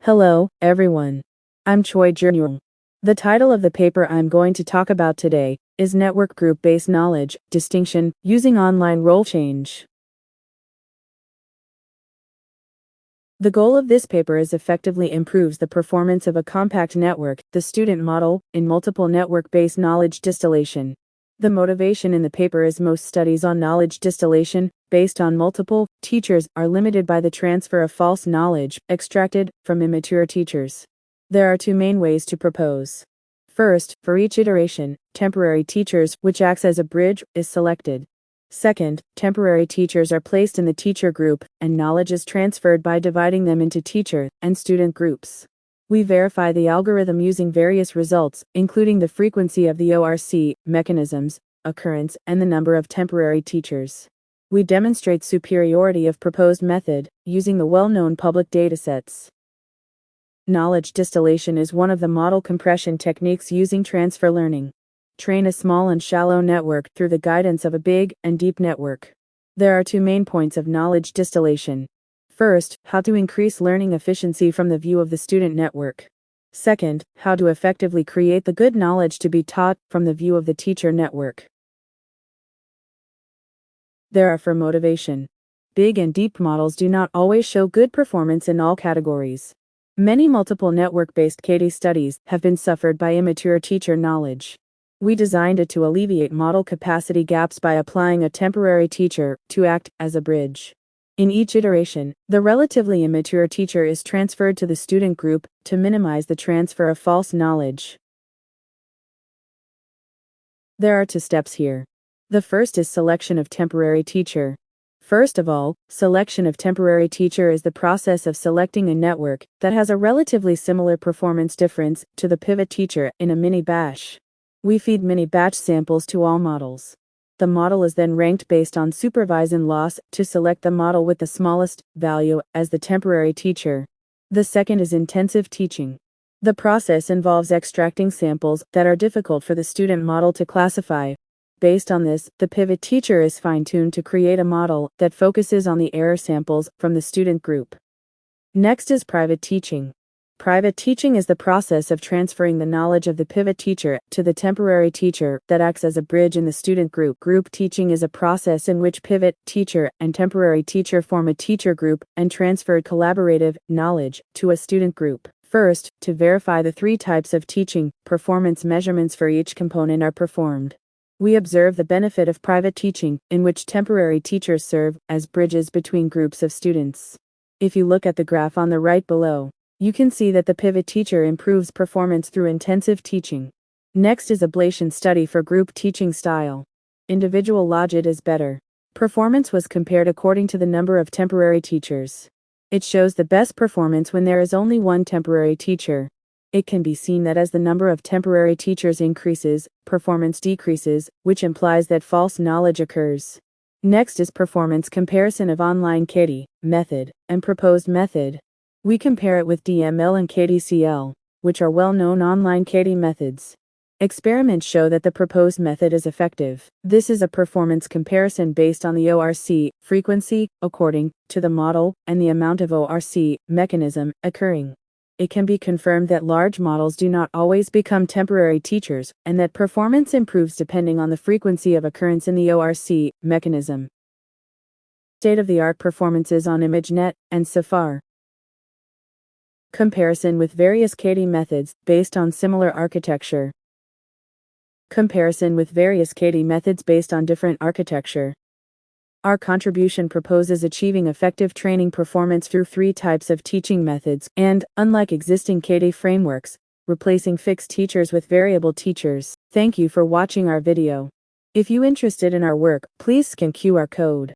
Hello, everyone. I'm Choi Jung. The title of the paper I'm going to talk about today is Network Group-Based Knowledge, Distinction, Using Online Role Change. The goal of this paper is effectively improves the performance of a compact network, the student model, in multiple network-based knowledge distillation. The motivation in the paper is most studies on knowledge distillation, based on multiple teachers, are limited by the transfer of false knowledge extracted from immature teachers. There are two main ways to propose. First, for each iteration, temporary teachers, which acts as a bridge, is selected. Second, temporary teachers are placed in the teacher group, and knowledge is transferred by dividing them into teacher and student groups. We verify the algorithm using various results, including the frequency of the ORC, mechanisms, occurrence, and the number of temporary teachers. We demonstrate superiority of proposed method, using the well-known public datasets. Knowledge distillation is one of the model compression techniques using transfer learning. Train a small and shallow network through the guidance of a big and deep network. There are two main points of knowledge distillation. First, how to increase learning efficiency from the view of the student network. Second, how to effectively create the good knowledge to be taught from the view of the teacher network. There are for motivation. Big and deep models do not always show good performance in all categories. Many multiple network-based case studies have been suffered by immature teacher knowledge. We designed it to alleviate model capacity gaps by applying a temporary teacher to act as a bridge. In each iteration, the relatively immature teacher is transferred to the student group to minimize the transfer of false knowledge. There are two steps here. The first is selection of temporary teacher. First of all, selection of temporary teacher is the process of selecting a network that has a relatively similar performance difference to the pivot teacher in a mini batch. We feed mini batch samples to all models. The model is then ranked based on supervision loss to select the model with the smallest value as the temporary teacher. The second is intensive teaching. The process involves extracting samples that are difficult for the student model to classify. Based on this, the pivot teacher is fine-tuned to create a model that focuses on the error samples from the student group. Next is private teaching. Private teaching is the process of transferring the knowledge of the pivot teacher to the temporary teacher that acts as a bridge in the student group. Group teaching is a process in which pivot teacher and temporary teacher form a teacher group and transfer collaborative knowledge to a student group. First, to verify the three types of teaching, performance measurements for each component are performed. We observe the benefit of private teaching, in which temporary teachers serve as bridges between groups of students. If you look at the graph on the right below, you can see that the pivot teacher improves performance through intensive teaching. Next is ablation study for group teaching style. Individual logit is better. Performance was compared according to the number of temporary teachers. It shows the best performance when there is only one temporary teacher. It can be seen that as the number of temporary teachers increases, performance decreases, which implies that false knowledge occurs. Next is performance comparison of online KD method and proposed method. We compare it with DML and KDCL, which are well-known online KD methods. Experiments show that the proposed method is effective. This is a performance comparison based on the ORC frequency, according to the model, and the amount of ORC mechanism occurring. It can be confirmed that large models do not always become temporary teachers, and that performance improves depending on the frequency of occurrence in the ORC mechanism. State-of-the-art performances on ImageNet and Safar. Comparison with various KD methods based on similar architecture. Comparison with various KD methods based on different architecture. Our contribution proposes achieving effective training performance through three types of teaching methods and, unlike existing KD frameworks, replacing fixed teachers with variable teachers. Thank you for watching our video. If you're interested in our work, please scan QR code.